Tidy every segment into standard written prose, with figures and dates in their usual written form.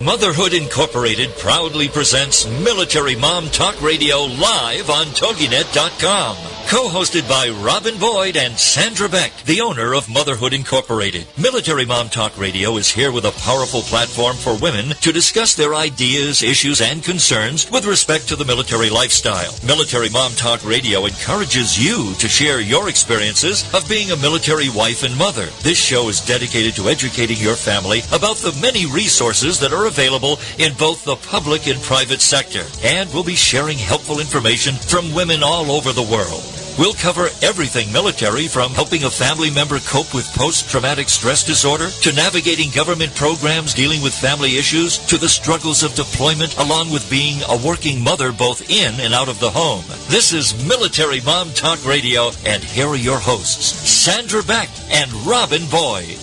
Motherhood Incorporated proudly presents Military Mom Talk Radio live on TogiNet.com. Co-hosted by Robin Boyd and Sandra Beck, the owner of Motherhood Incorporated. Military Mom Talk Radio is here with a powerful platform for women to discuss their ideas, issues, and concerns with respect to the military lifestyle. Military Mom Talk Radio encourages you to share your experiences of being a military wife and mother. This show is dedicated to educating your family about the many resources that are available in both the public and private sector. And we'll be sharing helpful information from women all over the world. We'll cover everything military, from helping a family member cope with post-traumatic stress disorder, to navigating government programs dealing with family issues, to the struggles of deployment, along with being a working mother both in and out of the home. This is Military Mom Talk Radio, and here are your hosts, Sandra Beck and Robin Boyd.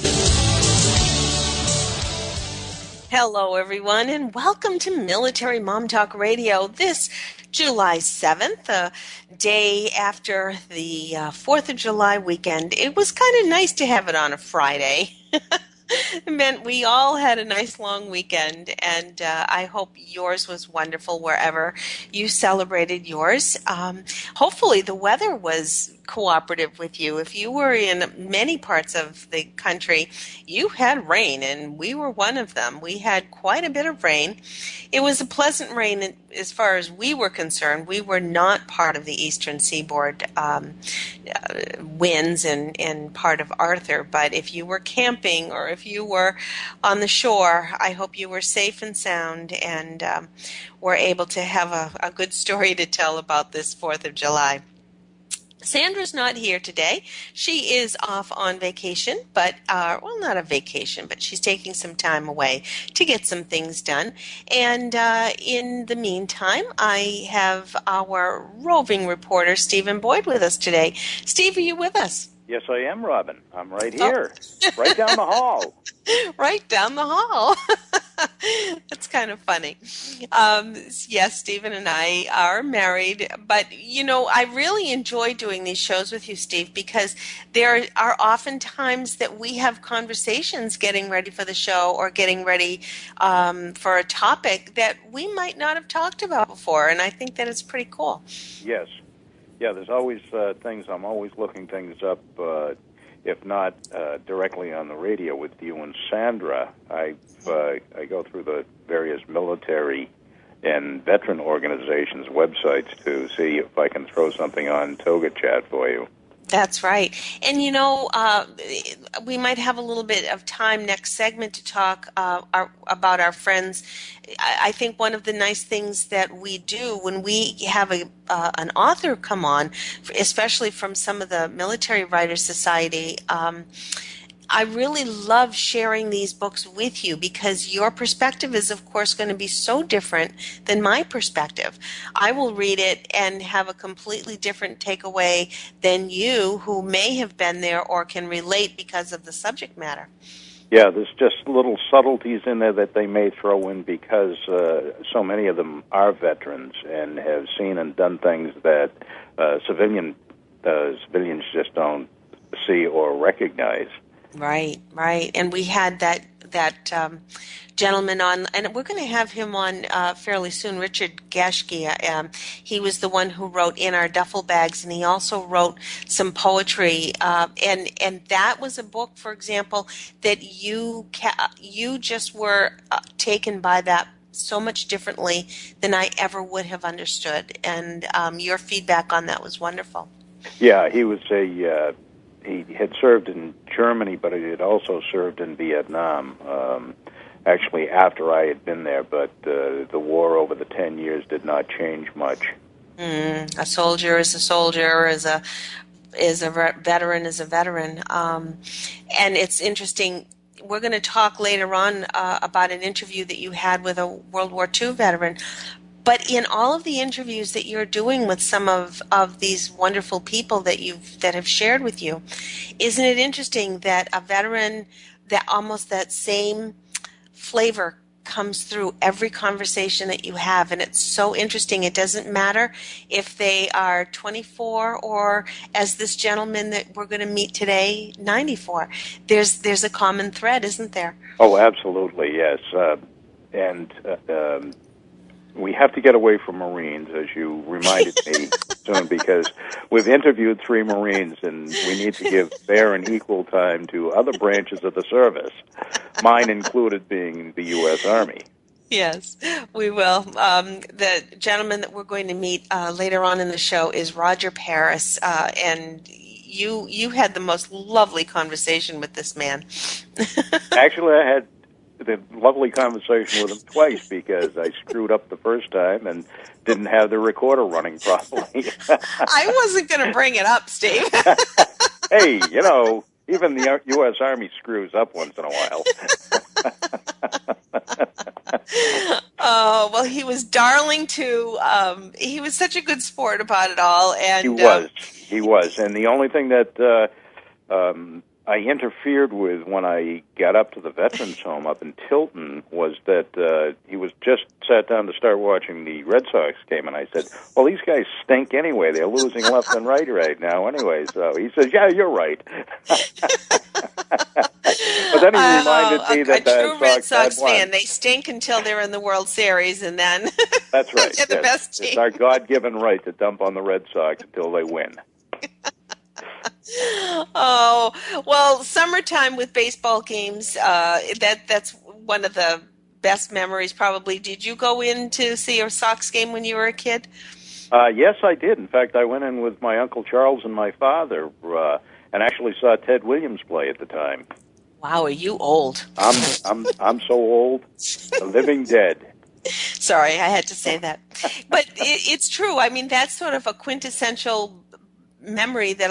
Hello, everyone, and welcome to Military Mom Talk Radio. This July 7th, the day after the 4th of July weekend. It was kind of nice to have it on a Friday. It meant we all had a nice long weekend, and I hope yours was wonderful wherever you celebrated yours. Hopefully the weather was cooperative with you. If you were in many parts of the country, you had rain, and we were one of them. We had quite a bit of rain. It was a pleasant rain as far as we were concerned. We were not part of the Eastern Seaboard winds and part of Arthur, but if you were camping or if you were on the shore, I hope you were safe and sound and were able to have a good story to tell about this 4th of July. Sandra's not here today. She is off on vacation, but, not a vacation, but she's taking some time away to get some things done. And in the meantime, I have our roving reporter, Stephen Boyd, with us today. Steve, are you with us? Yes, I am, Robin. I'm right here, right down the hall. Right down the hall. That's kind of funny. Yes, Stephen and I are married, but, I really enjoy doing these shows with you, Steve, because there are often times that we have conversations getting ready for the show or getting ready for a topic that we might not have talked about before, and I think that it's pretty cool. Yes. Yeah, there's always things. I'm always looking things up, if not directly on the radio with you and Sandra. I go through the various military and veteran organizations' websites to see if I can throw something on Toga Chat for you. That's right. And, we might have a little bit of time next segment to talk about our friends. I think one of the nice things that we do when we have an author come on, especially from some of the Military Writers Society, I really love sharing these books with you because your perspective is, of course, going to be so different than my perspective. I will read it and have a completely different takeaway than you, who may have been there or can relate because of the subject matter. Yeah, there's just little subtleties in there that they may throw in because so many of them are veterans and have seen and done things that civilians just don't see or recognize. Right. And we had that gentleman on, and we're going to have him on fairly soon, Richard Gashke. He was the one who wrote In Our Duffel Bags, and he also wrote some poetry. And that was a book, for example, that you just were taken by that so much differently than I ever would have understood. And your feedback on that was wonderful. Yeah, he was he had served in Germany, but he had also served in Vietnam, actually after I had been there, but the war over the 10 years did not change much. A soldier is a soldier, is a veteran is a veteran. And it's interesting, we're going to talk later on about an interview that you had with a World War II veteran. But in all of the interviews that you're doing with some of these wonderful people that have shared with you, isn't it interesting that a veteran, that almost that same flavor comes through every conversation that you have, and it's so interesting. It doesn't matter if they are 24 or, as this gentleman that we're going to meet today, 94. There's a common thread, isn't there? Oh, absolutely, yes. and we have to get away from Marines, as you reminded me soon, because we've interviewed 3 Marines, and we need to give fair and equal time to other branches of the service, mine included being the U.S. Army. Yes, we will. The gentleman that we're going to meet later on in the show is Roger Paris, and you had the most lovely conversation with this man. Actually, I had the lovely conversation with him twice because I screwed up the first time and didn't have the recorder running properly. I wasn't going to bring it up, Steve. Hey, even the U.S. Army screws up once in a while. Oh, well, he was darling too. He was such a good sport about it all. And He was. And the only thing that I interfered with when I got up to the Veterans Home up in Tilton was that he was just sat down to start watching the Red Sox game, and I said, well, these guys stink anyway. They're losing left and right now anyway. So he says, yeah, you're right. But then he reminded me that a true Red Sox fan, won. they stink until they're in the World Series, and then that's right. they're the best team. It's our God-given right to dump on the Red Sox until they win. Oh, well, summertime with baseball games, that's one of the best memories probably. Did you go in to see a Sox game when you were a kid? Yes, I did. In fact, I went in with my Uncle Charles and my father and actually saw Ted Williams play at the time. Wow, are you old? I'm so old, a living dead. Sorry, I had to say that. But it's true. I mean, that's sort of a quintessential memory that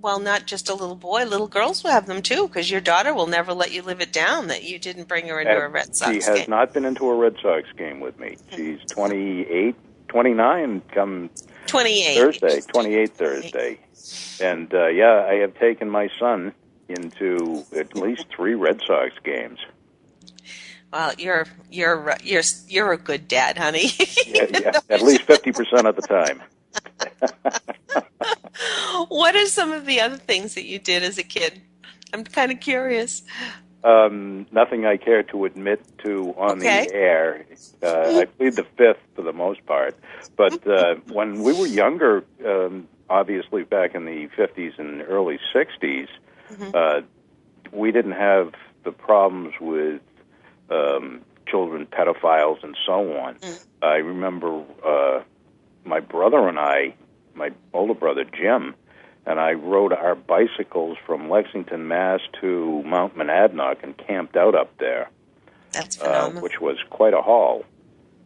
not just a little boy, little girls will have them too, because your daughter will never let you live it down that you didn't bring her into a Red Sox game. She has not been into a Red Sox game with me. She's 29 come 28 Thursday. And I have taken my son into at least 3 Red Sox games. Well, you're a good dad, honey. yeah, at least 50% of the time. What are some of the other things that you did as a kid? I'm kind of curious. Nothing I care to admit to on the air. I plead the fifth for the most part. But when we were younger, obviously back in the 50s and early 60s, we didn't have the problems with children pedophiles and so on. I remember my brother and I, my older brother Jim, and I rode our bicycles from Lexington, Mass. To Mount Monadnock and camped out up there. That's phenomenal. Which was quite a haul.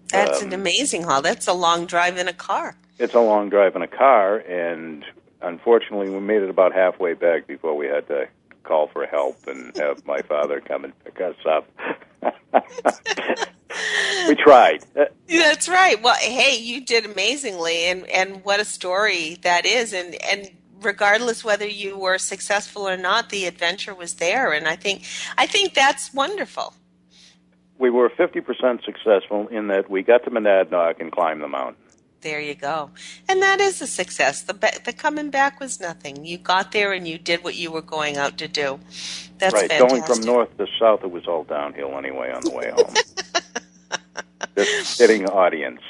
That's an amazing haul. That's a long drive in a car. It's a long drive in a car, and unfortunately we made it about halfway back before we had to call for help and have my father come and pick us up. We tried. That's right. Well, hey, you did amazingly, and what a story that is. And regardless whether you were successful or not, the adventure was there, and I think that's wonderful. We were 50% successful in that we got to Monadnock and climbed the mountain. There you go. And that is a success. The coming back was nothing. You got there and you did what you were going out to do. That's right. Fantastic. Going from north to south, it was all downhill anyway on the way home. Just hitting audience.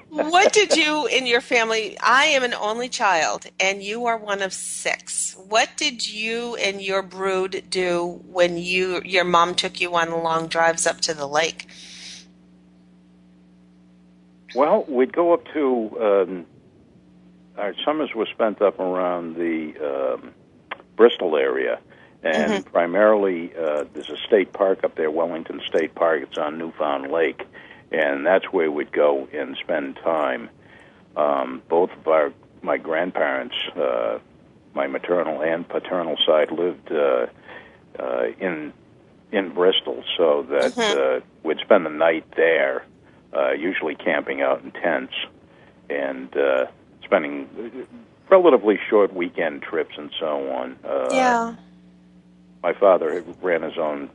What did you in your family? I am an only child, and you are one of 6. What did you and your brood do when your mom took you on the long drives up to the lake? Well, we'd go up to, our summers were spent up around the Bristol area, and primarily there's a state park up there, Wellington State Park. It's on Newfound Lake, and that's where we'd go and spend time. Both of my grandparents, my maternal and paternal side, lived in Bristol, so that we'd spend the night there. Usually camping out in tents and spending relatively short weekend trips and so on. My father ran his own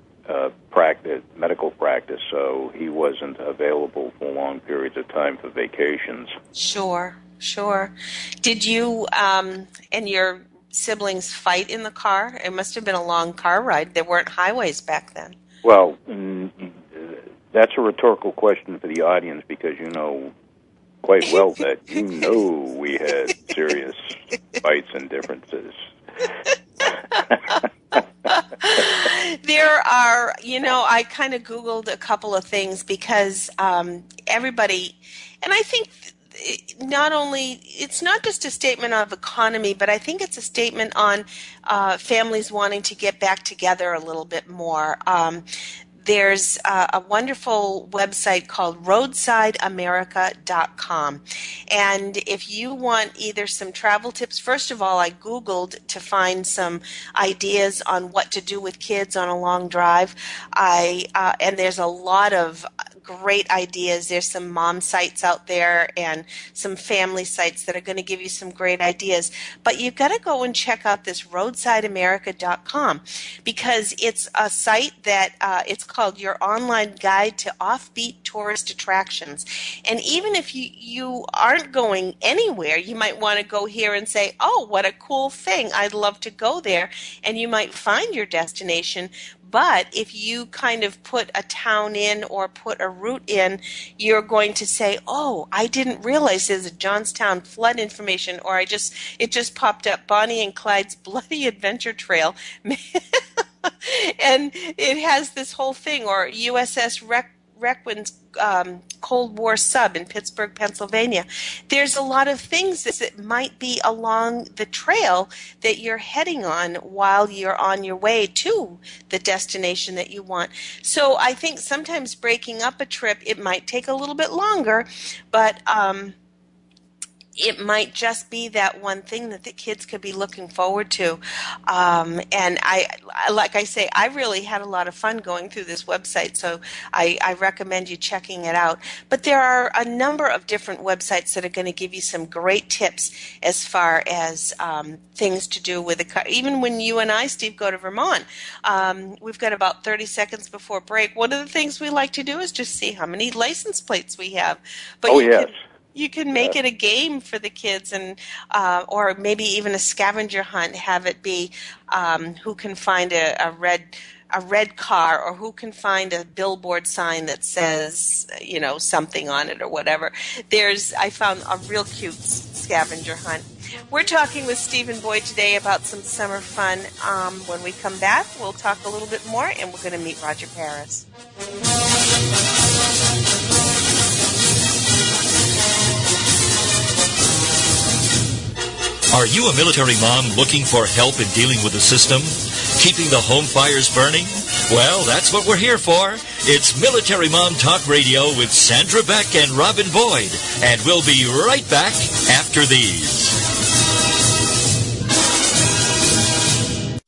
medical practice, so he wasn't available for long periods of time for vacations. Sure. Did you and your siblings fight in the car? It must have been a long car ride. There weren't highways back then. Well, That's a rhetorical question for the audience, because you know quite well that we had serious fights and differences. There are, I kind of Googled a couple of things because everybody, and I think it's not just a statement of economy, but I think it's a statement on families wanting to get back together a little bit more. There's a wonderful website called roadsideamerica.com. And if you want either some travel tips, first of all, I Googled to find some ideas on what to do with kids on a long drive. And there's a lot of great ideas. There's some mom sites out there and some family sites that are going to give you some great ideas. But you've got to go and check out this roadsideamerica.com, because it's a site that it's called Your Online Guide to Offbeat Tourist Attractions. And even if you aren't going anywhere, you might want to go here and say, oh, what a cool thing. I'd love to go there. And you might find your destination. But if you kind of put a town in or put a route in, you're going to say, oh, I didn't realize there's a Johnstown flood information, or it just popped up Bonnie and Clyde's Bloody Adventure Trail. And it has this whole thing, or USS Requin's Cold War sub in Pittsburgh, Pennsylvania. There's a lot of things that might be along the trail that you're heading on while you're on your way to the destination that you want. So I think sometimes breaking up a trip, it might take a little bit longer, but it might just be that one thing that the kids could be looking forward to. And like I say, I really had a lot of fun going through this website, so I recommend you checking it out. But there are a number of different websites that are going to give you some great tips as far as things to do with the car. Even when you and I, Steve, go to Vermont, we've got about 30 seconds before break. One of the things we like to do is just see how many license plates we have. But you can make it a game for the kids, and or maybe even a scavenger hunt. Have it be who can find a red car, or who can find a billboard sign that says something on it or whatever. I found a real cute scavenger hunt. We're talking with Stephen Boyd today about some summer fun. When we come back, we'll talk a little bit more, and we're going to meet Roger Paris. Are you a military mom looking for help in dealing with the system? Keeping the home fires burning? Well, that's what we're here for. It's Military Mom Talk Radio with Sandra Beck and Robin Boyd. And we'll be right back after these.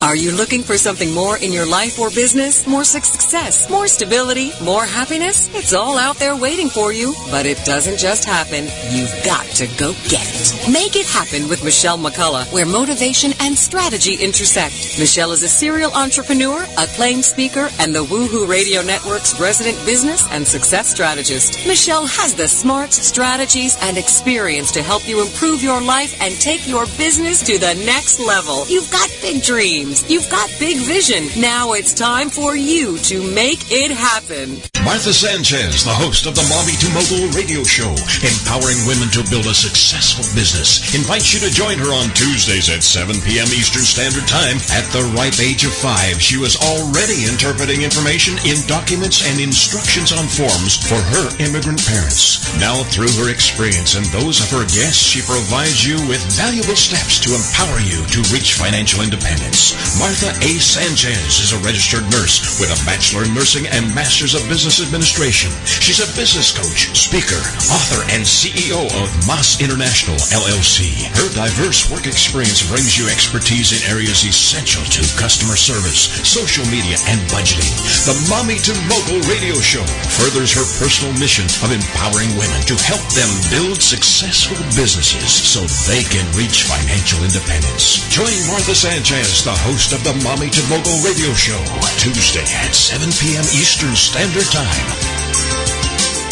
Are you looking for something more in your life or business? More success, more stability, more happiness? It's all out there waiting for you. But it doesn't just happen. You've got to go get it. Make it happen with Michelle McCullough, where motivation and strategy intersect. Michelle is a serial entrepreneur, acclaimed speaker, and the Woohoo Radio Network's resident business and success strategist. Michelle has the smarts, strategies, and experience to help you improve your life and take your business to the next level. You've got big dreams. You've got big vision. Now it's time for you to make it happen. Martha Sanchez, the host of the Mommy to Mogul radio show, empowering women to build a successful business, invites you to join her on Tuesdays at 7 p.m. Eastern Standard Time. At the ripe age of 5, she was already interpreting information in documents and instructions on forms for her immigrant parents. Now, through her experience and those of her guests, she provides you with valuable steps to empower you to reach financial independence. Martha A. Sanchez is a registered nurse with a Bachelor in Nursing and Masters of Business Administration. She's a business coach, speaker, author, and CEO of Moss International, LLC. Her diverse work experience brings you expertise in areas essential to customer service, social media, and budgeting. The Mommy to Mogul radio show furthers her personal mission of empowering women to help them build successful businesses so they can reach financial independence. Join Martha Sanchez, the host of the Mommy to Mogul radio show, Tuesday at 7 p.m. Eastern Standard Time.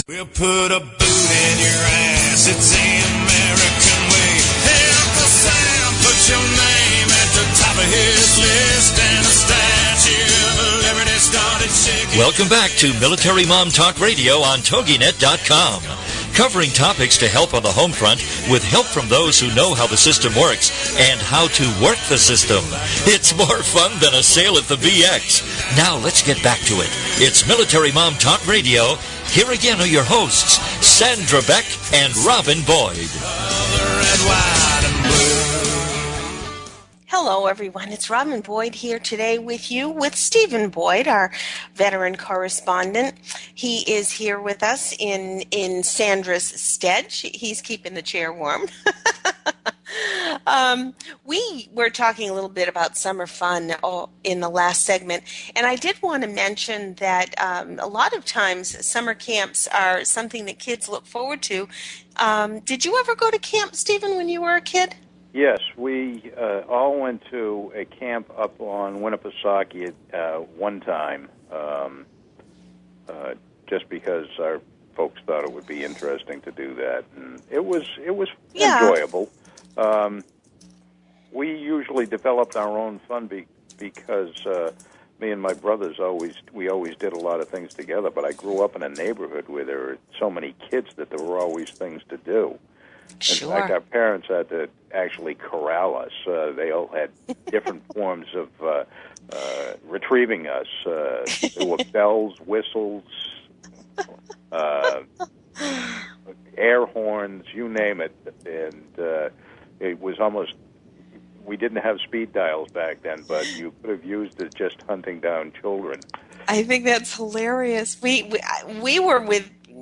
We'll put a boot in your ass, it's the American way. Hey, Uncle Sam, put your name at the top of his list, and a Statue of Liberty started shaking. Welcome back to Military Mom Talk Radio on TogiNet.com. Covering topics to help on the home front with help from those who know how the system works and how to work the system. It's more fun than a sail at the BX. Now let's get back to it. It's Military Mom Talk Radio. Here again are your hosts, Sandra Beck and Robin Boyd. Red, white, and blue. Hello, everyone. It's Robin Boyd here today with you with Stephen Boyd, our veteran correspondent. He is here with us in Sandra's stead. He's keeping the chair warm. We were talking a little bit about summer fun in the last segment, and I did want to mention that a lot of times summer camps are something that kids look forward to. Did you ever go to camp, Stephen, when you were a kid? Yes, we all went to a camp up on Winnipesaukee one time, just because our folks thought it would be interesting to do that, and it was enjoyable. We usually developed our own fun because me and my brothers always did a lot of things together. But I grew up in a neighborhood where there were so many kids that there were always things to do. Sure. In fact, our parents had to actually corral us. They all had different forms of retrieving us. There were bells, whistles, air horns, you name it. And it was almost, we didn't have speed dials back then, but you could have used it just hunting down children. I think that's hilarious. We were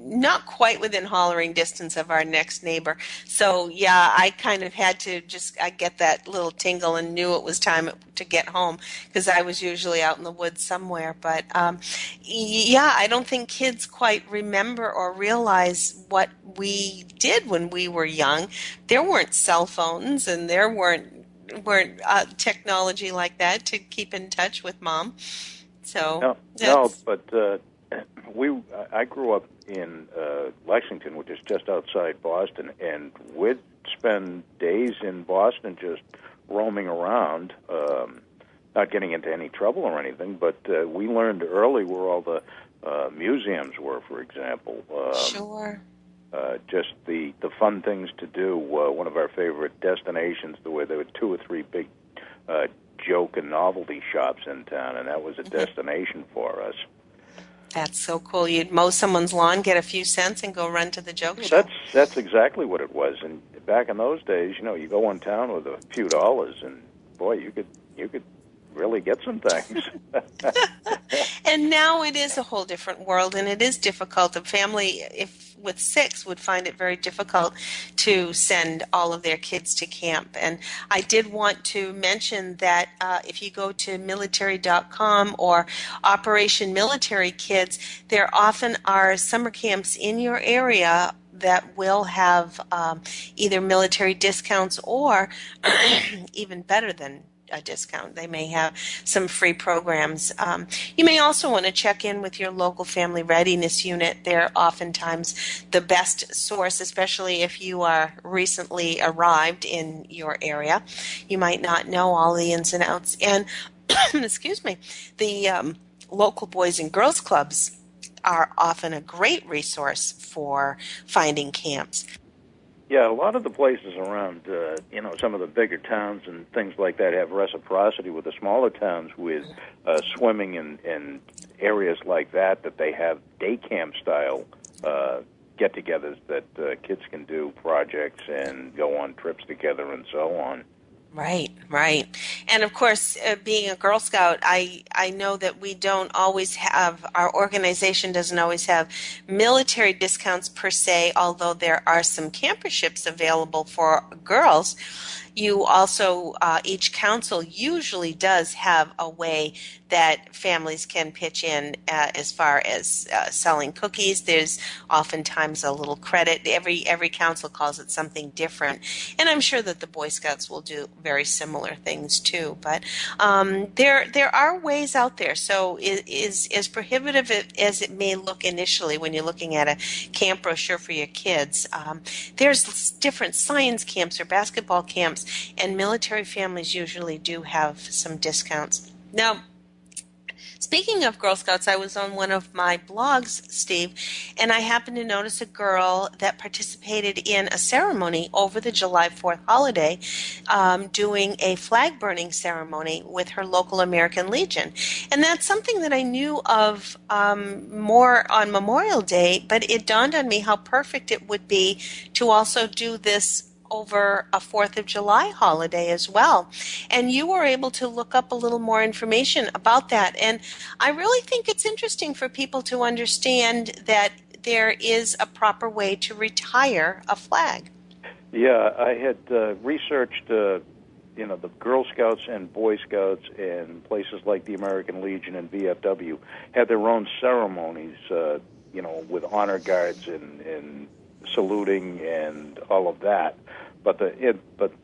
not quite within hollering distance of our next neighbor. So, yeah, I kind of had to I get that little tingle and knew it was time to get home because I was usually out in the woods somewhere. But, yeah, I don't think kids quite remember or realize what we did when we were young. There weren't cell phones and there weren't technology like that to keep in touch with Mom. So but I grew up in Lexington, which is just outside Boston, and we'd spend days in Boston just roaming around, not getting into any trouble or anything, but we learned early where all the museums were, for example. Sure. Just the fun things to do. One of our favorite destinations, where there were 2 or 3 big joke and novelty shops in town, and that was a destination for us. That's so cool. You'd mow someone's lawn, get a few cents, and go run to the joke shop. That's exactly what it was. And back in those days, you go in town with a few dollars, and boy, you could really get some things. And now it is a whole different world, and it is difficult. A family, with 6, would find it very difficult to send all of their kids to camp. And I did want to mention that if you go to military.com or Operation Military Kids, there often are summer camps in your area that will have either military discounts or even better than a discount. They may have some free programs. You may also want to check in with your local family readiness unit. They're oftentimes the best source, especially if you are recently arrived in your area. You might not know all the ins and outs. And, excuse me, the local Boys and Girls Clubs are often a great resource for finding camps. Yeah, a lot of the places around, some of the bigger towns and things like that have reciprocity with the smaller towns with swimming and areas like that they have day camp style get-togethers that kids can do projects and go on trips together and so on. Right. And of course, being a Girl Scout, I know that we don't always have, our organization doesn't always have military discounts per se, although there are some camperships available for girls. You also, each council usually does have a way that families can pitch in as far as selling cookies. There's oftentimes a little credit. Every council calls it something different. And I'm sure that the Boy Scouts will do very similar things too. But there are ways out there. So as prohibitive as it may look initially when you're looking at a camp brochure for your kids, there's different science camps or basketball camps, and military families usually do have some discounts. Now, Speaking of Girl Scouts, I was on one of my blogs, Steve, and I happened to notice a girl that participated in a ceremony over the July 4th holiday, doing a flag burning ceremony with her local American Legion. And that's something that I knew of more on Memorial Day, but it dawned on me how perfect it would be to also do this over a 4th of July holiday as well. And you were able to look up a little more information about that. And I really think it's interesting for people to understand that there is a proper way to retire a flag. Yeah, I had researched, the Girl Scouts and Boy Scouts and places like the American Legion and VFW had their own ceremonies, with honor guards and saluting and all of that. But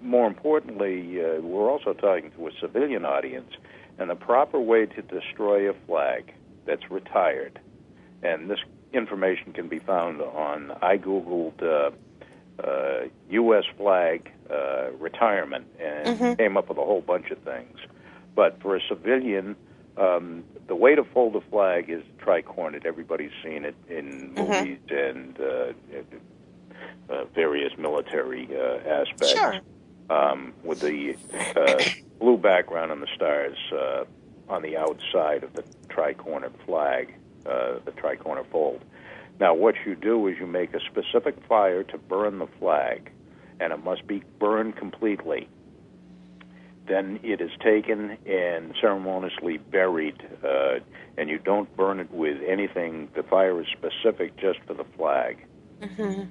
more importantly, we're also talking to a civilian audience, and the proper way to destroy a flag that's retired, and this information can be found on, I Googled U.S. flag retirement and came up with a whole bunch of things. But for a civilian, the way to fold a flag is tricornered. Everybody's seen it in movies and various military aspects. Sure. With the blue background and the stars on the outside of the tri-cornered flag, the tri-corner fold. Now, what you do is you make a specific fire to burn the flag, and it must be burned completely. Then it is taken and ceremoniously buried, and you don't burn it with anything. The fire is specific just for the flag. Mm-hmm.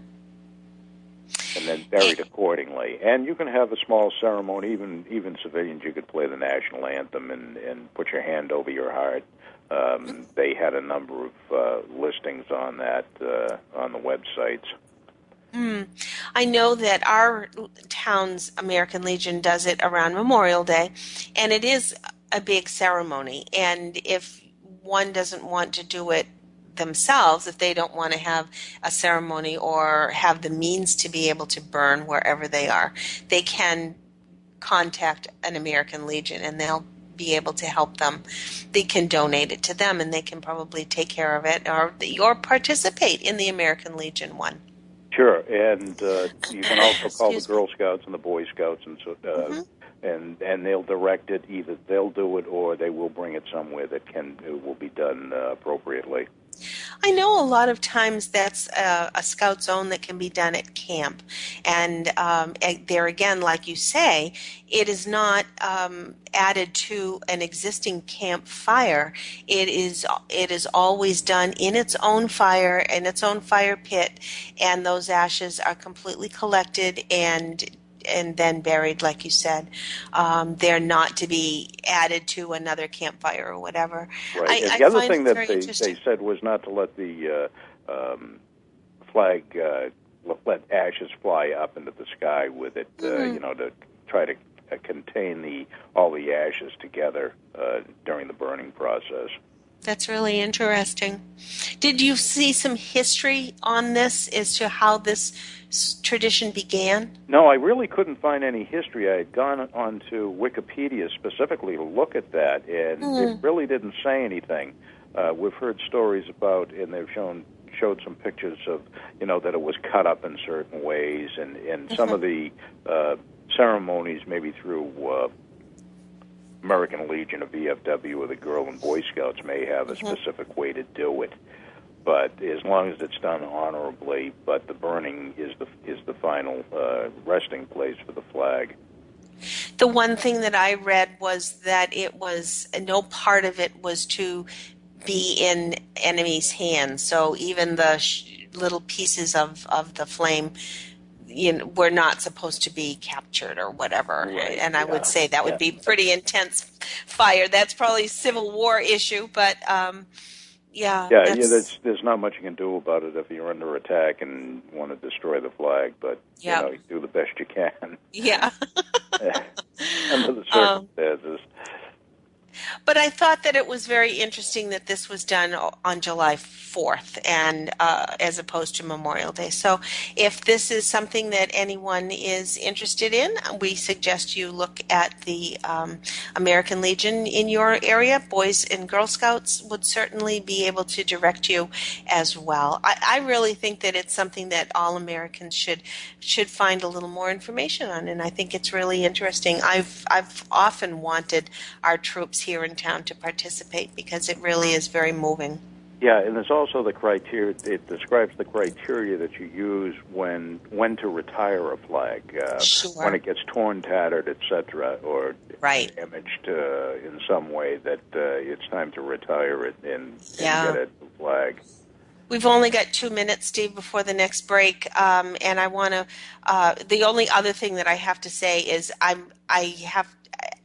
And then buried accordingly. And you can have a small ceremony, even civilians, you could play the national anthem and put your hand over your heart. They had a number of listings on that on the websites. I know that our town's American Legion does it around Memorial Day, and it is a big ceremony. And if one doesn't want to do it themselves, if they don't want to have a ceremony or have the means to be able to burn wherever they are, they can contact an American Legion and they'll be able to help them. They can donate it to them and they can probably take care of it or participate in the American Legion one. Sure, and you can also call the Girl Scouts and the Boy Scouts and so and they'll direct it. Either they'll do it or they will bring it somewhere that it will be done appropriately. I know a lot of times that's a scout zone that can be done at camp. And there again, like you say, it is not added to an existing campfire. It is always done in its own fire, in its own fire pit, and those ashes are completely collected and then buried, like you said. They're not to be added to another campfire or whatever. Right. And the other thing that they said was not to let the flag let ashes fly up into the sky with it. To try to contain all the ashes together during the burning process. That's really interesting. Did you see some history on this as to how this tradition began? No, I really couldn't find any history. I had gone onto Wikipedia specifically to look at that, and it really didn't say anything. We've heard stories about, and they've showed some pictures of, that it was cut up in certain ways, and some of the ceremonies, maybe through American Legion of VFW or the Girl and Boy Scouts, may have a specific way to do it. But as long as it's done honorably, but the burning is the final resting place for the flag. The one thing that I read was that no part of it was to be in enemy's hands. So even the little pieces of the flame, were not supposed to be captured or whatever. Right. And I would say that would be pretty intense fire. That's probably a Civil War issue, but there's not much you can do about it if you're under attack and want to destroy the flag, but you do the best you can. Yeah. Under the circumstances. But I thought that it was very interesting that this was done on July 4th and as opposed to Memorial Day. So if this is something that anyone is interested in, we suggest you look at the American Legion in your area. Boys and Girl Scouts would certainly be able to direct you as well. I really think that it's something that all Americans should find a little more information on, and I think it's really interesting. I've often wanted our troops here in town to participate because it really is very moving. Yeah, and there's also the criteria. It describes the criteria that you use when to retire a flag, Sure. when it gets torn, tattered, etc., or Right. damaged in some way. That it's time to retire it and get a new flag. We've only got 2 minutes, Steve, before the next break, and I want to. The only other thing that I have to say is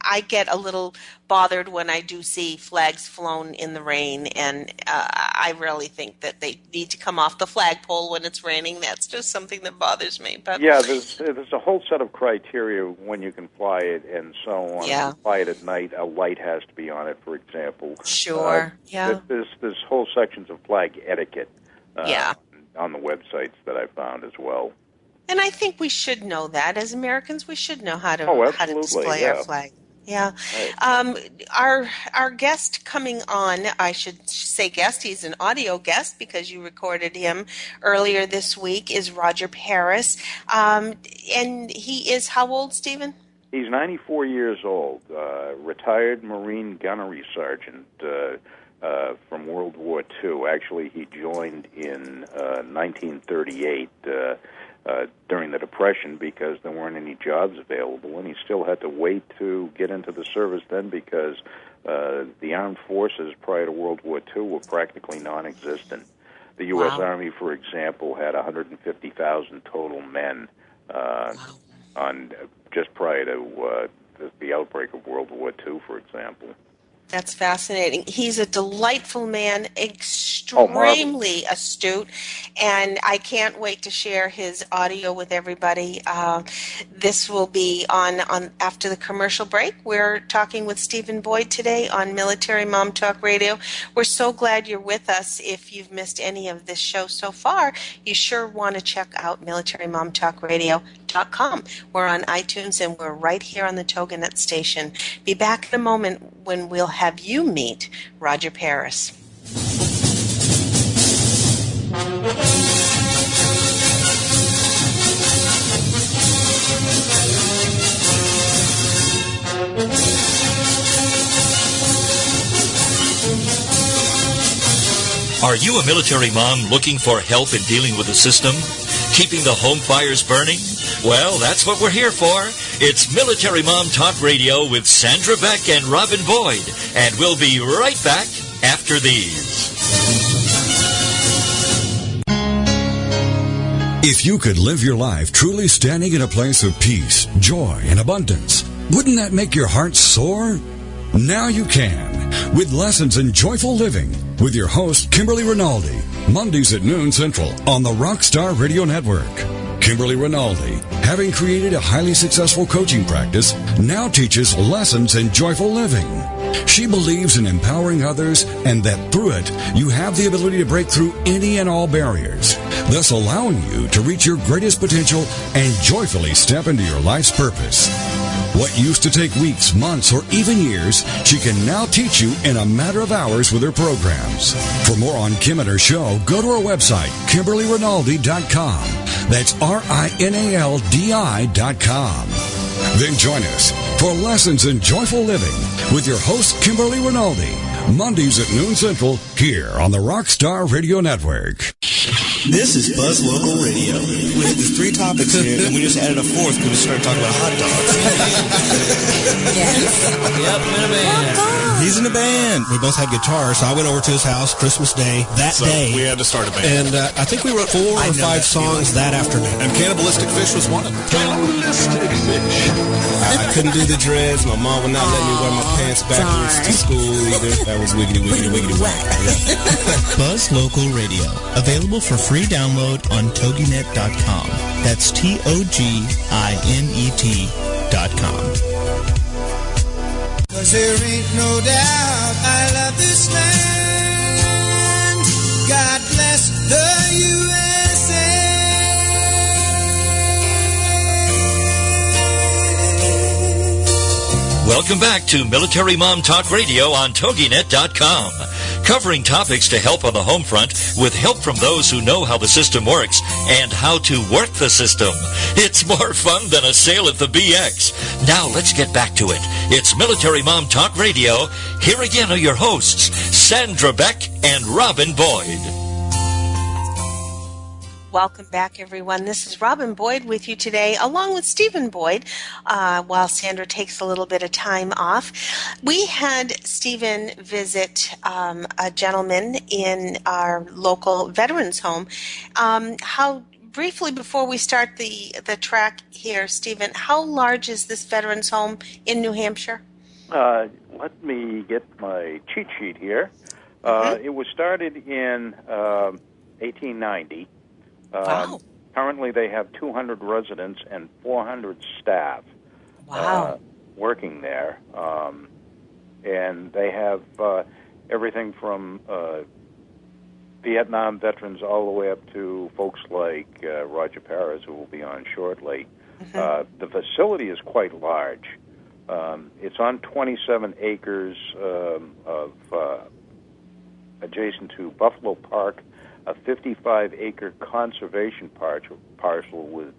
I get a little bothered when I do see flags flown in the rain, and I really think that they need to come off the flagpole when it's raining. That's just something that bothers me. But yeah, there's a whole set of criteria when you can fly it and so on. Yeah. If you fly it at night, a light has to be on it, for example. Sure. Yeah. There's whole sections of flag etiquette. Yeah. On the websites that I found as well. And I think we should know that as Americans. We should know how to display our flag. Yeah. Right. Our guest coming on, I should say guest, he's an audio guest because you recorded him earlier this week, is Roger Paris. And he is how old, Stephen? He's 94 years old, retired Marine gunnery sergeant from World War II. Actually, he joined in 1938 during the Depression because there weren't any jobs available, and he still had to wait to get into the service then because the armed forces prior to World War II were practically non-existent. The U.S. Army, for example, had 150,000 total men on just prior to the outbreak of World War II, for example. That's fascinating. He's a delightful man, extremely astute, and I can't wait to share his audio with everybody. This will be on after the commercial break. We're talking with Stephen Boyd today on Military Mom Talk Radio. We're so glad you're with us. If you've missed any of this show so far, you sure want to check out MilitaryMomTalkRadio.com. We're on iTunes, and we're right here on the TogiNet station. Be back in a moment when we'll have you meet Roger Paris. Are you a military mom looking for help in dealing with the system? Keeping the home fires burning? Well, that's what we're here for. It's Military Mom Talk Radio with Sandra Beck and Robin Boyd. And we'll be right back after these. If you could live your life truly standing in a place of peace, joy, and abundance, wouldn't that make your heart soar? Now you can, with Lessons in Joyful Living, with your host, Kimberly Rinaldi, Mondays at noon Central on the Rockstar Radio Network. Kimberly Rinaldi, having created a highly successful coaching practice, now teaches Lessons in Joyful Living. She believes in empowering others and that through it, you have the ability to break through any and all barriers, thus allowing you to reach your greatest potential and joyfully step into your life's purpose. What used to take weeks, months, or even years, she can now teach you in a matter of hours with her programs. For more on Kim and her show, go to her website, KimberlyRinaldi.com. That's RINALDI.com. Then join us for Lessons in Joyful Living with your host, Kimberly Rinaldi, Mondays at noon Central, here on the Rockstar Radio Network. This is Buzz Local Radio. We had these 3 topics here, and we just added a 4th because we started talking about hot dogs. Yep, in a band. He's in a band. We both had guitars, so I went over to his house Christmas Day day. We had to start a band. And I think we wrote 4 or 5 songs that afternoon. And Cannibalistic Fish was one of them. Cannibalistic Fish. I couldn't do the dreads. My mom would not let me wear my pants backwards to school either. That was wiggity, wiggity, wiggity, whack. Buzz Local Radio. Available for free download on TogiNet.com. That's TOGINET.com. 'Cause there ain't no doubt I love this land. God bless the USA. Welcome back to Military Mom Talk Radio on TogiNet.com. Covering topics to help on the home front with help from those who know how the system works and how to work the system. It's more fun than a sale at the BX. Now let's get back to it. It's Military Mom Talk Radio. Here again are your hosts, Sandra Beck and Robin Boyd. Welcome back, everyone. This is Robin Boyd with you today, along with Stephen Boyd, while Sandra takes a little bit of time off. We had Stephen visit a gentleman in our local veterans home. Briefly, before we start the track here, Stephen, how large is this veterans home in New Hampshire? Let me get my cheat sheet here. It was started in 1890. Wow. Currently, they have 200 residents and 400 staff working there. And they have everything from Vietnam veterans all the way up to folks like Roger Paris, who will be on shortly. The facility is quite large. It's on 27 acres adjacent to Buffalo Park, a 55-acre conservation parcel with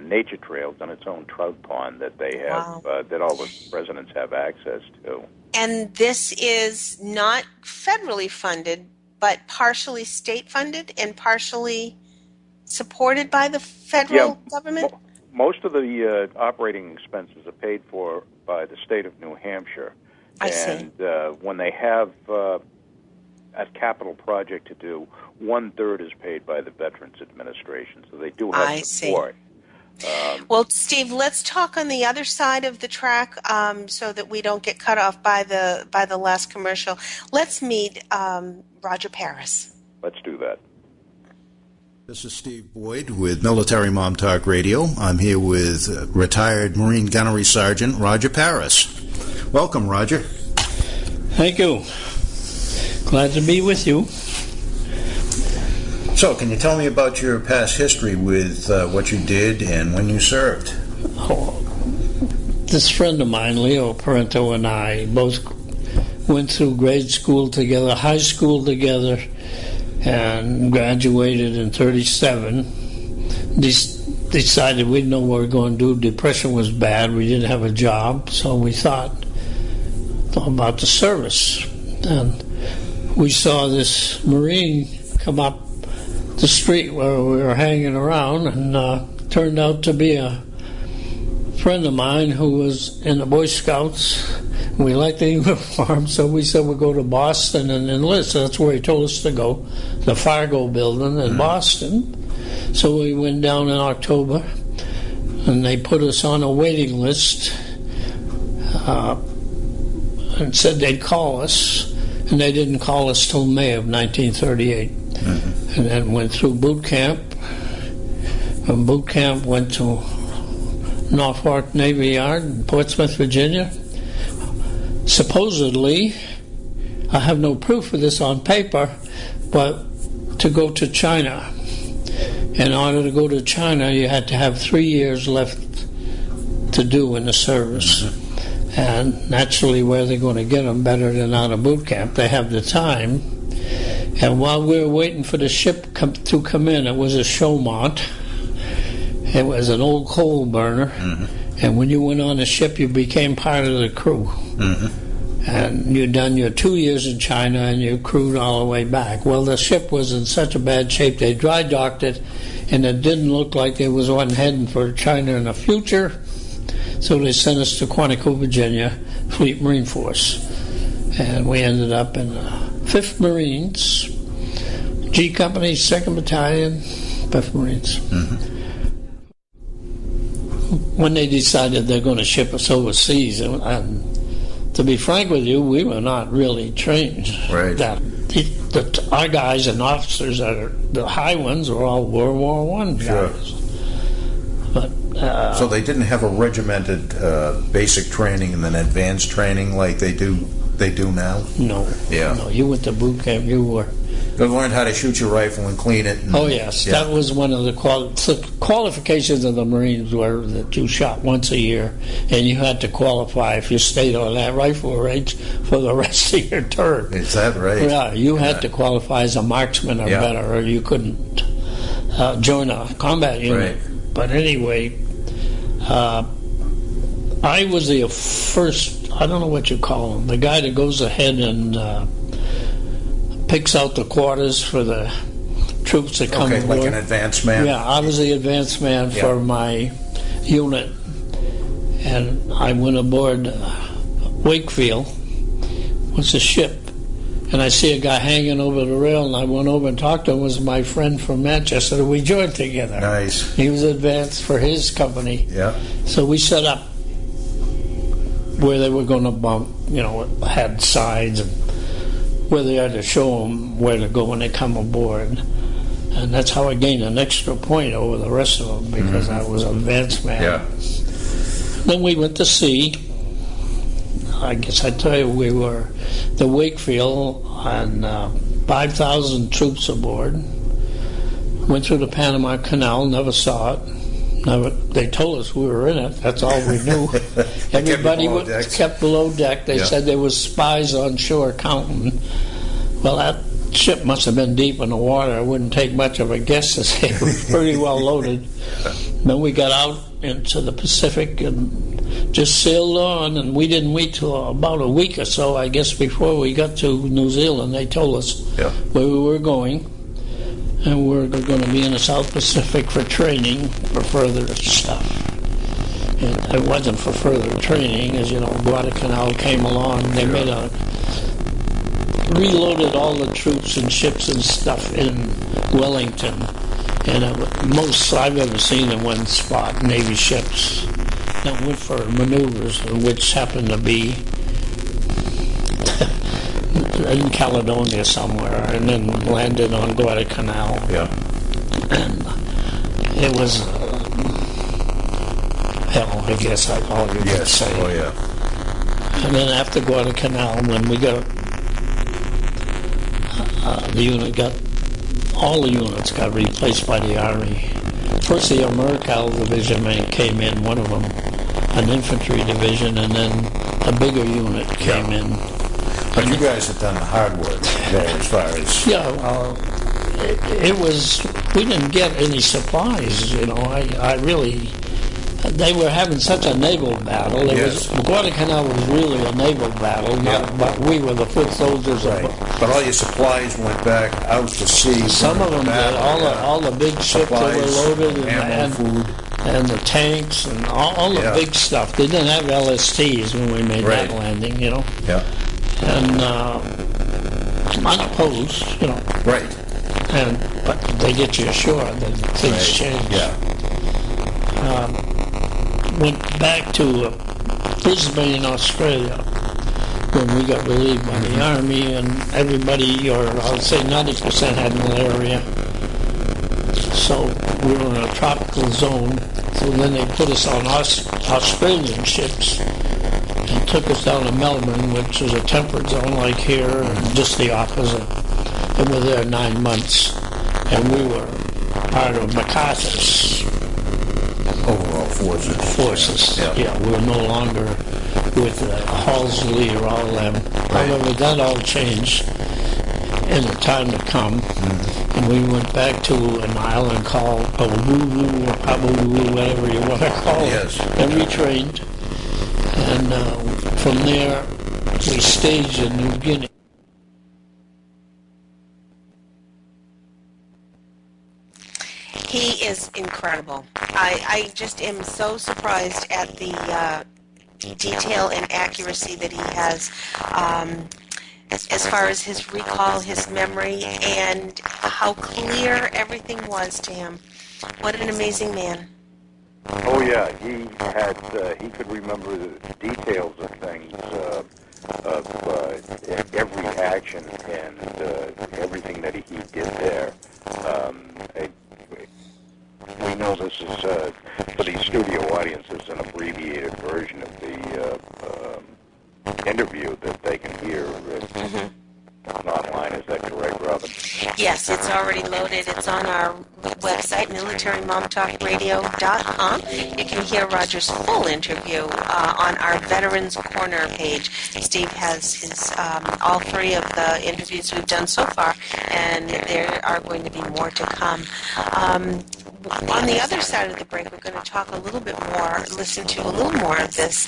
nature trails and its own trout pond that they have, that all the residents have access to. And this is not federally funded, but partially state funded and partially supported by the federal government? Most of the operating expenses are paid for by the state of New Hampshire. I see. And when they have a capital project to do, 1/3 is paid by the Veterans Administration, so they do have support. Well, Steve, let's talk on the other side of the track so that we don't get cut off by the last commercial. Let's meet Roger Paris. Let's do that. This is Steve Boyd with Military Mom Talk Radio. I'm here with retired Marine Gunnery Sergeant Roger Paris. Welcome, Roger. Thank you. Glad to be with you. So, can you tell me about your past history with what you did and when you served? This friend of mine, Leo Parento, and I both went through grade school together, high school together, and graduated in 1937. Decided we didn't know what we were going to do. Depression was bad. We didn't have a job, so we thought about the service. And we saw this Marine come up the street where we were hanging around, and turned out to be a friend of mine who was in the Boy Scouts. We liked the uniform, so we said we'd go to Boston and enlist. That's where he told us to go, the Fargo building in Boston. So we went down in October, and they put us on a waiting list and said they'd call us, and they didn't call us till May of 1938. And then went through boot camp. From boot camp went to Norfolk Navy Yard in Portsmouth, Virginia. Supposedly, I have no proof of this on paper, but to go to China. In order to go to China, you had to have 3 years left to do in the service. And naturally, where they're going to get them better than out of boot camp? They have the time. And while we were waiting for the ship to come in, it was a Chaumont. It was an old coal burner. And when you went on the ship, you became part of the crew. And you'd done your 2 years in China, and you crewed all the way back. Well, the ship was in such a bad shape, they dry docked it, and it didn't look like there was one heading for China in the future. So they sent us to Quantico, Virginia, Fleet Marine Force. And we ended up in 5th Marines, G Company, 2nd Battalion, 5th Marines. When they decided they're going to ship us overseas, and to be frank with you, we were not really trained. Right. Our guys and officers, the high ones, were all World War I guys. But So they didn't have a regimented basic training and then advanced training like they do now? No. Yeah. No, you went to boot camp, you learned how to shoot your rifle and clean it. Oh, yes. Yeah. That was one of the qualifications of the Marines were that you shot once a year, and you had to qualify if you stayed on that rifle range for the rest of your term. Is that right? Yeah, you had to qualify as a marksman or better, or you couldn't join a combat unit. Right. But anyway, I was the first, I don't know what you call him, the guy that goes ahead and picks out the quarters for the troops that come aboard. Like an advance man? Yeah, I was the advance man for my unit. And I went aboard Wakefield, was a ship, and I see a guy hanging over the rail, and I went over and talked to him. It was my friend from Manchester. We joined together. Nice. He was advanced for his company. Yeah. So we set up where they were going to bump, had sides, and where they had to show them where to go when they come aboard. And that's how I gained an extra point over the rest of them, because I was an advanced man. Yeah. Then we went to sea. I guess I tell you, we were the Wakefield, and 5,000 troops aboard. Went through the Panama Canal, never saw it. They told us we were in it. That's all we knew. Everybody kept below deck. They said there was spies on shore counting. Well, that ship must have been deep in the water. It wouldn't take much of a guess to say it was pretty well loaded. Then we got out into the Pacific and just sailed on, and we didn't wait till about a week or so, I guess, before we got to New Zealand. They told us where we were going. And we're going to be in the South Pacific for training for further stuff. And it wasn't for further training, as you know, Guadalcanal came along. They reloaded all the troops and ships and stuff in Wellington. And most I've ever seen in one spot, Navy ships that went for maneuvers, which happened to be in Caledonia somewhere, and then landed on Guadalcanal. Yeah. And it was hell, I guess all you could say. Oh, yeah. And then after Guadalcanal, when we got all the units got replaced by the Army. First, the Americal division came in, one of them, an infantry division, and then a bigger unit came in. But you guys have done the hard work there as far as... it was... We didn't get any supplies, I really... They were having such a naval battle. Guadalcanal was really a naval battle, but we were the foot soldiers. Right. But all your supplies went back out to sea. Some of them did. All the big ships that were loaded, and food. And the tanks, and all the big stuff. They didn't have LSTs when we made that landing, Yeah. And unopposed, Right. But they get you ashore, then things change. Yeah. Went back to Brisbane, Australia, when we got relieved by the Army, and everybody, or I'll say 90%, had malaria. So we were in a tropical zone. So then they put us on Australian ships and took us down to Melbourne, which is a temperate zone like here, and just the opposite. And we were there 9 months, and we were part of MacArthur's overall forces. Yeah, we were no longer with Halsey or all them. However, that all changed in the time to come. And we went back to an island called Oahu or Pabu, whatever you want to call it. And retrained. And from there, we staged in New Guinea. He is incredible. I just am so surprised at the detail and accuracy that he has as far as his recall, his memory, and how clear everything was to him. What an amazing man. Oh, yeah. He could remember the details of things, of every action and everything that he did there. We know this is, for these studio audience is an abbreviated version of the interview that they can hear online. Is that correct, Robin? Yes, it's already loaded. It's on our website, militarymomtalkradio.com. You can hear Roger's full interview on our Veterans Corner page. Steve has his all three of the interviews we've done so far, and there are going to be more to come. On the other side of the break, we're going to talk a little bit more, listen to a little more of this.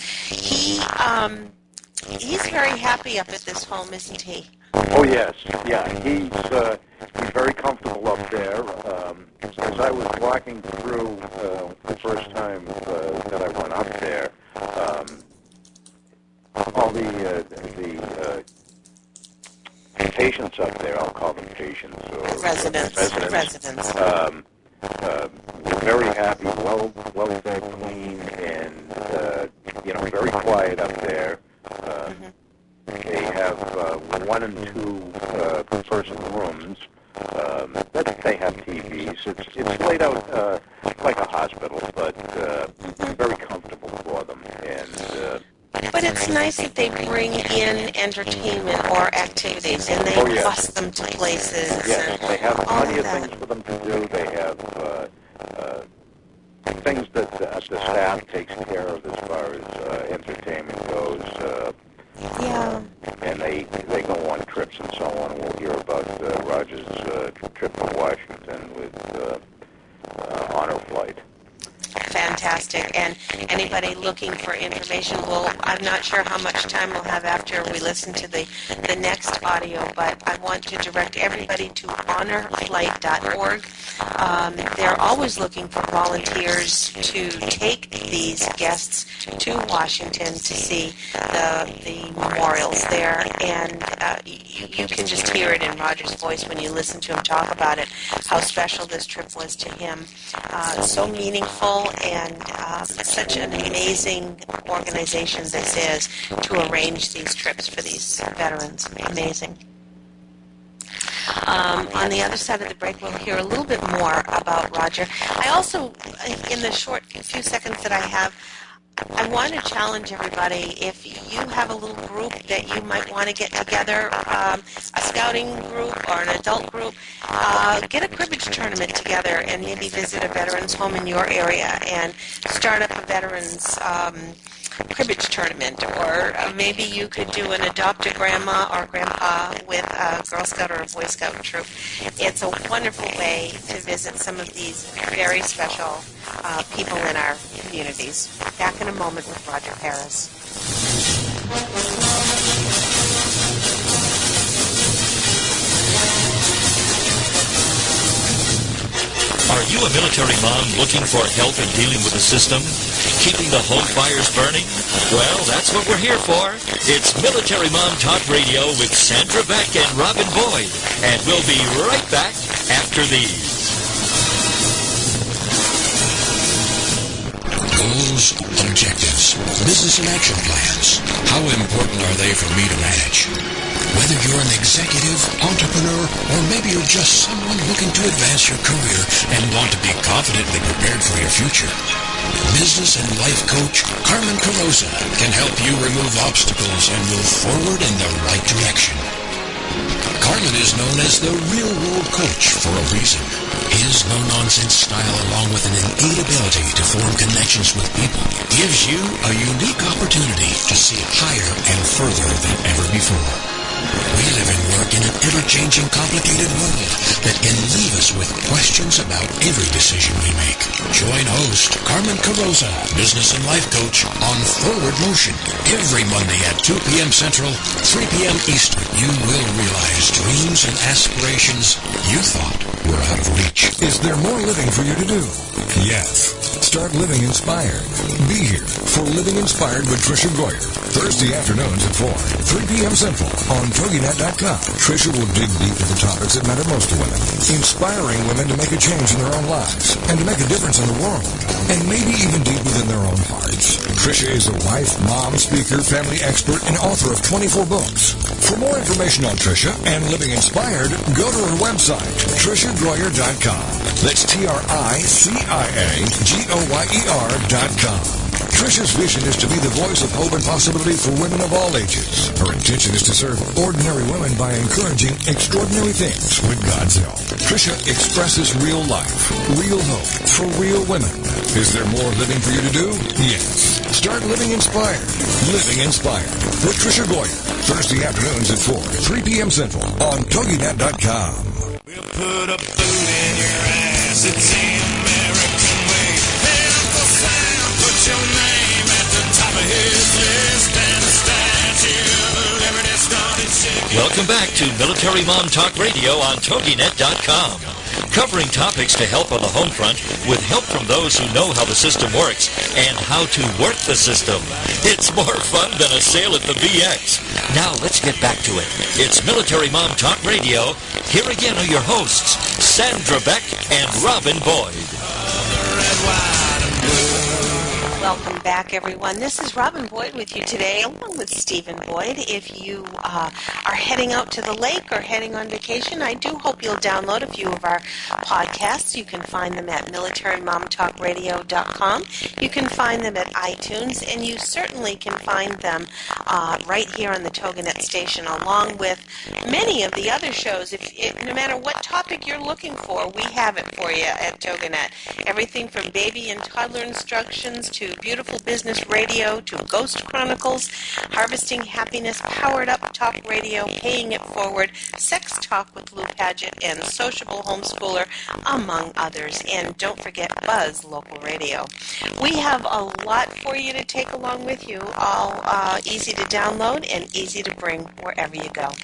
He's very happy up at this home, isn't he? Oh, yes. Yeah, he's very comfortable up there. As I was walking through the first time that I went up there, all the patients up there, I'll call them patients, or residents. We're very happy, well fed, clean, and very quiet up there. They have 1 and 2 person rooms. They have TVs. It's laid out like a hospital, but very comfortable for them. But it's nice that they bring in entertainment or activities, and they bus them to places. Yes, they have plenty of things for them to do. They have things that the staff takes care of as far as entertainment goes. And they go on trips and so on. We'll hear about Roger's trip to Washington with Honor Flight. Fantastic. And anybody looking for information, I'm not sure how much time we'll have after we listen to the next audio, but I want to direct everybody to honorflight.org. They're always looking for volunteers to take these guests to Washington to see the memorials there, and you can just hear it in Roger's voice when you listen to him talk about it, how special this trip was to him. So meaningful, and such an amazing organization this is to arrange these trips for these veterans. Amazing. On the other side of the break, we'll hear a little bit more about Roger. I also, in the short few seconds that I have, I want to challenge everybody, if you have a little group that you might want to get together, a scouting group or an adult group, get a cribbage tournament together and maybe visit a veterans home in your area and start up a veterans cribbage tournament, or maybe you could do an adopt a grandma or grandpa with a Girl Scout or a Boy Scout troop. It's a wonderful way to visit some of these very special people in our communities. Back in a moment with Roger Harris. Are you a military mom looking for help in dealing with the system? Keeping the home fires burning? Well, that's what we're here for. It's Military Mom Talk Radio with Sandra Beck and Robin Boyd. And we'll be right back after these. Goals, objectives, business and action plans. How important are they for me to manage? Whether you're an executive, entrepreneur, or maybe you're just someone looking to advance your career and want to be confidently prepared for your future, business and life coach Carmen Carroza can help you remove obstacles and move forward in the right direction. Carmen is known as the real-world coach for a reason. His no-nonsense style, along with an innate ability to form connections with people, gives you a unique opportunity to see higher and further than ever before. We live and work in an ever-changing, complicated world that can leave us with questions about every decision we make. Join host Carmen Carroza, business and life coach, on Forward Motion every Monday at 2 p.m. Central, 3 p.m. Eastern. You will realize dreams and aspirations you thought were out of reach. Is there more living for you to do? Yes. Start living inspired. Be here for Living Inspired with Tricia Goyer, Thursday afternoons at 4, 3 p.m. Central on TogiNet.com. Tricia will dig deep into topics that matter most to women, inspiring women to make a change in their own lives and to make a difference in the world, and maybe even deep within their own hearts. Tricia is a wife, mom, speaker, family expert, and author of 24 books. For more information on Tricia and Living Inspired, go to her website, TriciaGoyer.com. That's TRICIAGOYER.com. Trisha's vision is to be the voice of hope and possibility for women of all ages. Her intention is to serve ordinary women by encouraging extraordinary things with God's help. Trisha expresses real life, real hope for real women. Is there more living for you to do? Yes. Start living inspired. Living Inspired with Trisha Goyer. Thursday afternoons at 4, 3 p.m. Central on TogiNet.com. We'll put a boot in your ass. It's the American way. Hey, Uncle Sam, put your name at the top of his list, and the Statue of Liberty started shaking. Welcome back to Military Mom Talk Radio on TogiNet.com. Covering topics to help on the home front with help from those who know how the system works and how to work the system. It's more fun than a sail at the VX. Now let's get back to it. It's Military Mom Talk Radio. Here again are your hosts, Sandra Beck and Robin Boyd. Welcome back, everyone. This is Robin Boyd with you today, along with Stephen Boyd. If you are heading out to the lake or heading on vacation, I do hope you'll download a few of our podcasts. You can find them at militarymomtalkradio.com. You can find them at iTunes, and you certainly can find them right here on the TogiNet station, along with many of the other shows. No matter what topic you're looking for, we have it for you at TogiNet. Everything from baby and toddler instructions to beautiful business radio to Ghost Chronicles, Harvesting Happiness, Powered Up Talk Radio, Paying It Forward, Sex Talk with Lou Padgett, and Sociable Homeschooler, among others. And don't forget Buzz Local Radio. We have a lot for you to take along with you, all easy to download and easy to bring wherever you go.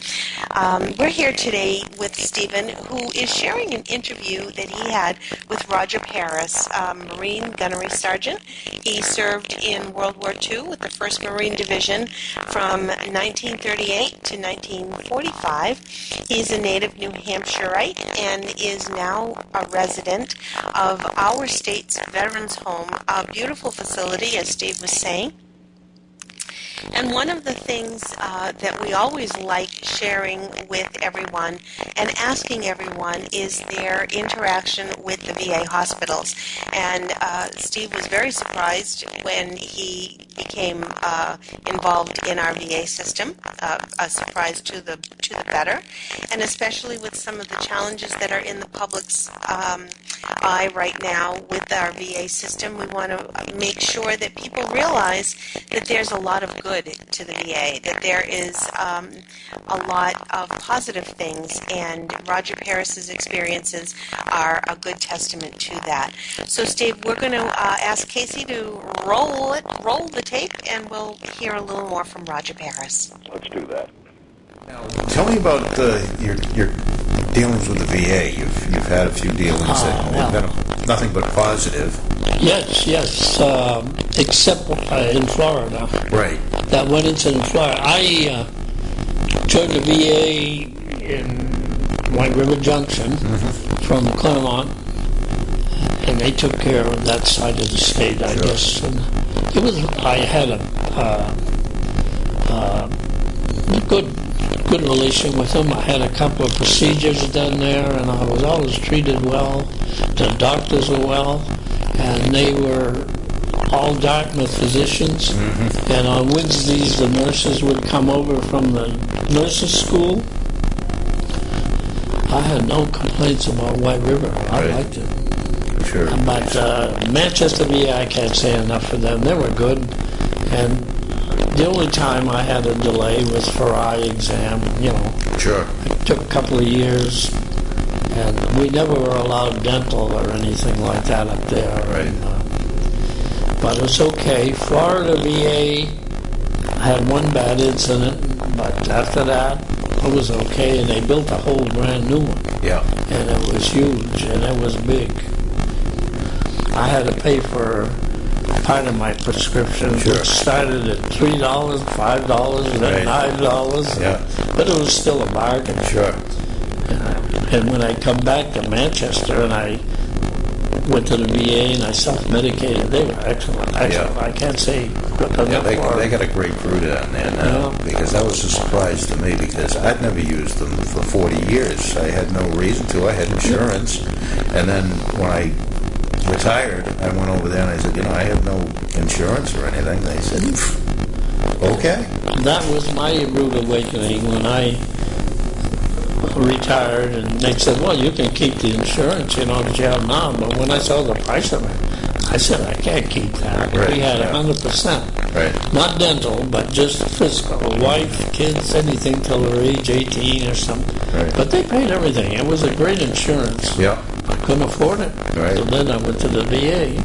We're here today with Stephen, who is sharing an interview that he had with Roger Paris, Marine Gunnery Sergeant. He served in World War II with the 1st Marine Division from 1938 to 1945. He's a native New Hampshireite and is now a resident of our state's Veterans Home, a beautiful facility, as Steve was saying. And one of the things that we always like sharing with everyone and asking everyone is their interaction with the VA hospitals. And Steve was very surprised when he became involved in our VA system, a surprise to the better, and especially with some of the challenges that are in the public's eye right now with our VA system. We want to make sure that people realize that there's a lot of good to the VA, that there is a lot of positive things, and Roger Paris's experiences are a good testament to that. So, Steve, we're going to ask Casey to roll the tape, and we'll hear a little more from Roger Paris. Let's do that. Now, tell me about your dealings with the VA. You've had a few dealings that have been nothing but positive. Yes, except in Florida. Right. That one incident in Florida. I joined the VA in White River Junction from Claremont, and they took care of that side of the state, I guess. And I had a good relation with them. I had a couple of procedures done there, and I was always treated well. The doctors were well, and they were all Dartmouth physicians. And on Wednesdays, the nurses would come over from the nurses' school. I had no complaints about White River. I liked it. Sure. But Manchester VA, I can't say enough for them. They were good. And the only time I had a delay was for eye exam, Sure. It took a couple of years, and we never were allowed dental or anything like that up there. Right. But it was okay. Florida VA, I had one bad incident, but after that, it was okay, and they built a whole brand new one. Yeah. And it was huge, and it was big. I had to pay for part of my prescription, which started at $3, $5, then $9. Yeah. But it was still a bargain. Sure. And when I come back to Manchester and I went to the VA and I self-medicated. They were excellent. I can't say good enough. They got a great crew down there now, because that was a surprise to me, because I'd never used them for 40 years. I had no reason to. I had insurance. And then when I retired, I went over there and I said, I have no insurance or anything. They said, okay. That was my rude awakening when I retired, and they said, well, you can keep the insurance, that you have now. But when I saw the price of it, I said, I can't keep that. Right, we had 100%. Right. Not dental, but just physical. Wife, kids, anything till they're age 18 or something. Right. But they paid everything. It was a great insurance. Yeah. I couldn't afford it. Right. So then I went to the VA,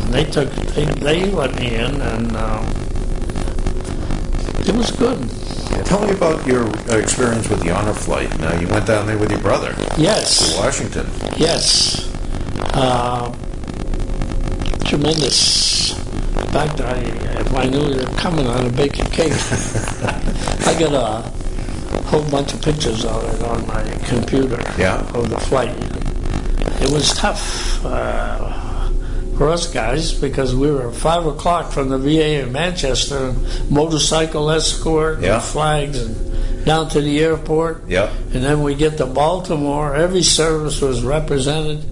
and they let me in, and it was good. Tell me about your experience with the honor flight. Now, you went down there with your brother. Yes. To Washington. Yes. Tremendous. In fact, if I knew you were coming, I'd have baked a cake. I got a whole bunch of pictures of it on my computer of the flight. It was tough for us guys, because we were 5 o'clock from the VA in Manchester, motorcycle escort, and flags, and down to the airport. Yeah. And then we get to Baltimore. Every service was represented.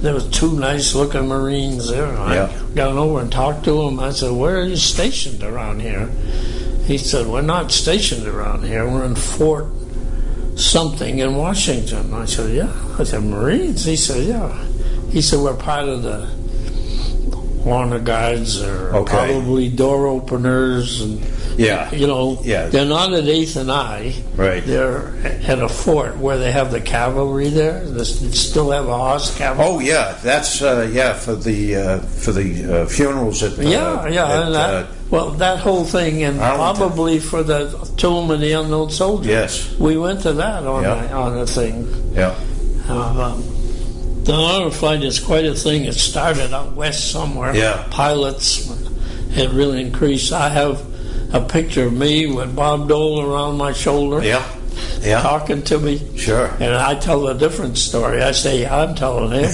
There was 2 nice-looking Marines there. I got over and talked to them. I said, where are you stationed around here? He said, we're not stationed around here. We're in Fort something in Washington. I said, yeah. I said, Marines? He said, yeah. He said, we're part of the honor guards, or probably door openers, and they're not at 8th and I. Right. They're at a fort where they have the cavalry there. They still have a horse cavalry. Oh yeah, that's for the funerals at that whole thing, and Arlington. probably for the tomb of the unknown soldier. Yes, we went to that on the thing. Yeah. The honor flight is quite a thing. It started out west somewhere. Yeah. Pilots, it really increased. I have a picture of me with Bob Dole around my shoulder. Yeah. Talking to me. Sure. And I tell a different story. I say, I'm telling him.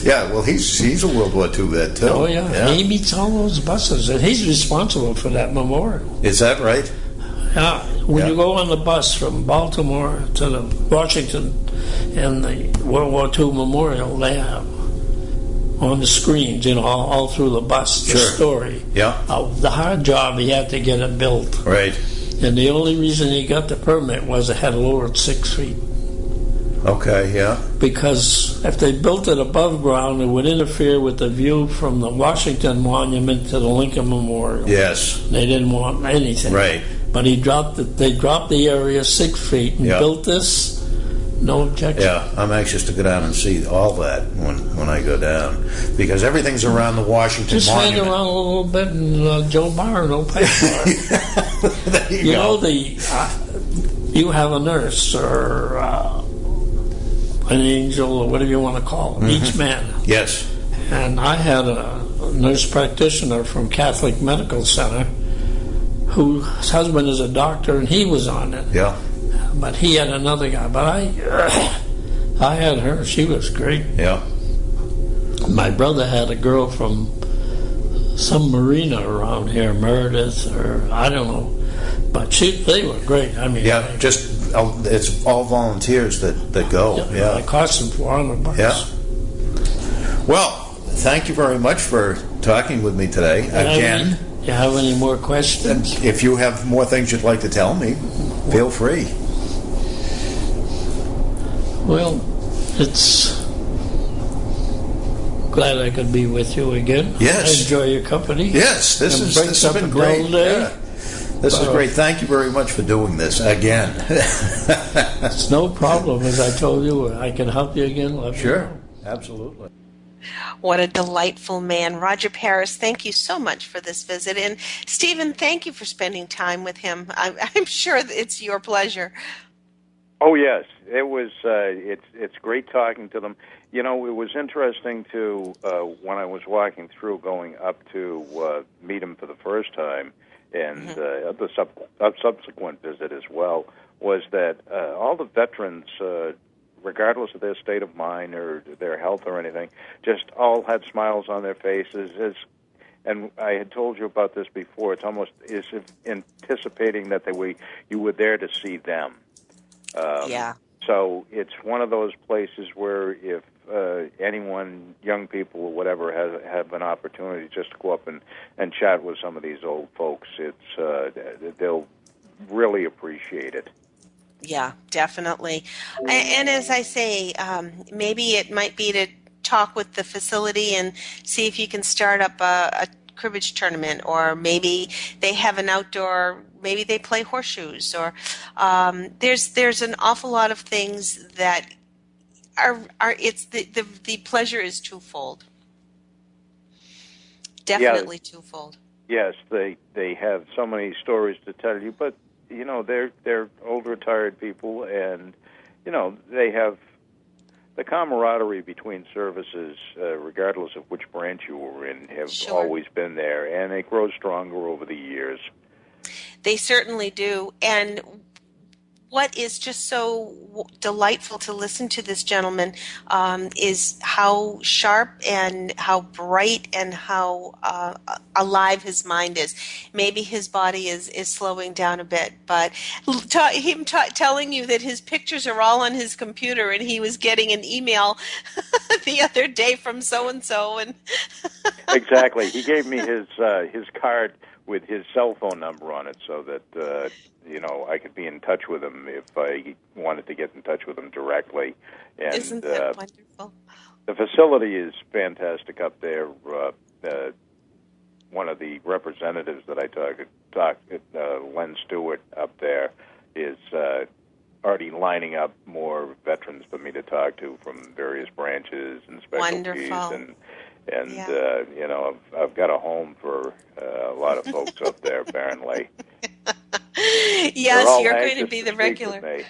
Well, he's a World War II vet, too. Oh, yeah. He meets all those buses, and he's responsible for that memorial. Is that right? Yeah. When you go on the bus from Baltimore to the Washington and the World War II memorial, they have on the screens, all through the bus, the story. Yeah. The hard job, he had to get it built. Right. And the only reason he got the permit was it had lowered 6 feet. Okay, yeah. Because if they built it above ground, it would interfere with the view from the Washington Monument to the Lincoln Memorial. Yes. They didn't want anything. Right. But they dropped the area 6 feet and built this. No objection. Yeah, I'm anxious to go down and see all that when I go down, because everything's around the Washington Monument. Just hang around a little bit, and Joe Barr will pay for it. you go. You have a nurse or an angel or whatever you want to call them, each man. Yes. And I had a nurse practitioner from Catholic Medical Center whose husband is a doctor, and he was on it. Yeah. But he had another guy. But I had her. She was great. Yeah. My brother had a girl from some marina around here, Meredith, or I don't know. But they were great. I mean, it's all volunteers that go. It cost them $400. Yeah. Well, thank you very much for talking with me today again. You have any more questions? If you have more things you'd like to tell me, feel free. Well, it's glad I could be with you again. Yes. I enjoy your company. Yes, this has been great. Yeah. This is great. Thank you very much for doing this again. It's no problem. As I told you, I can help you again. Sure. Absolutely. What a delightful man. Roger Paris, thank you so much for this visit. And Stephen, thank you for spending time with him. I'm sure it's your pleasure. Oh, yes. It was. It's great talking to them. It was interesting, too, when I was walking through, going up to meet him for the first time, and the subsequent visit as well, was that all the veterans regardless of their state of mind or their health or anything, just all had smiles on their faces. And I had told you about this before. It's almost as if anticipating that you were there to see them. Yeah. So it's one of those places where if anyone, young people or whatever, have an opportunity just to go up and chat with some of these old folks, they'll really appreciate it. Yeah, definitely. And as I say, maybe it might be to talk with the facility and see if you can start up a cribbage tournament, or maybe they have an outdoor, maybe they play horseshoes, or there's an awful lot of things that are it's the pleasure is twofold. Definitely twofold. Yes, they have so many stories to tell you, but they're old retired people, and they have the camaraderie between services, regardless of which branch you were in, have always been there, and it grows stronger over the years. They certainly do. And what is just so delightful to listen to this gentleman is how sharp and how bright and how alive his mind is. Maybe his body is slowing down a bit, but him telling you that his pictures are all on his computer, and he was getting an email the other day from so-and-so. Exactly. He gave me his card with his cell phone number on it, so that I could be in touch with him if I wanted to get in touch with him directly. And isn't that wonderful? The facility is fantastic up there. One of the representatives that I talked, Len Stewart up there, is already lining up more veterans for me to talk to from various branches and specialties. Wonderful. And I've got a home for a lot of folks up there, apparently. Yes, you're going to be the regular.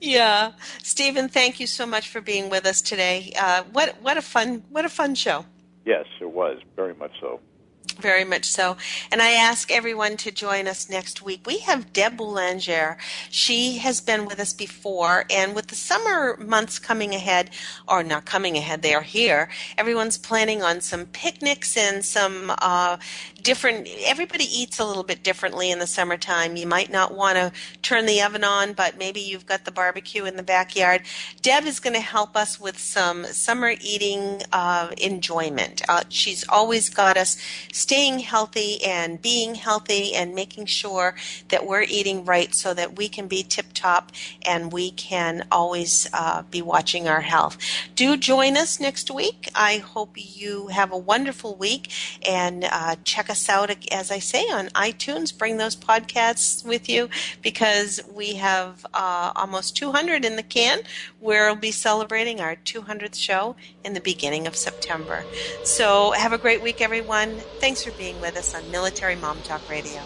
Yeah, Stephen, thank you so much for being with us today. What a fun show. Yes, it was very much so. Very much so. And I ask everyone to join us next week. We have Deb Boulanger. She has been with us before, and with the summer months coming ahead, or not coming ahead, they are here, everyone's planning on some picnics and some everybody eats a little bit differently in the summertime. You might not want to turn the oven on, but maybe you've got the barbecue in the backyard. Deb is going to help us with some summer eating enjoyment. She's always got us staying healthy and being healthy and making sure that we're eating right so that we can be tip-top and we can always be watching our health. Do join us next week. I hope you have a wonderful week, and check us out, as I say, on iTunes. Bring those podcasts with you, because we have almost 200 in the can. We'll be celebrating our 200th show in the beginning of September. So have a great week, everyone. Thanks for being with us on Military Mom Talk Radio.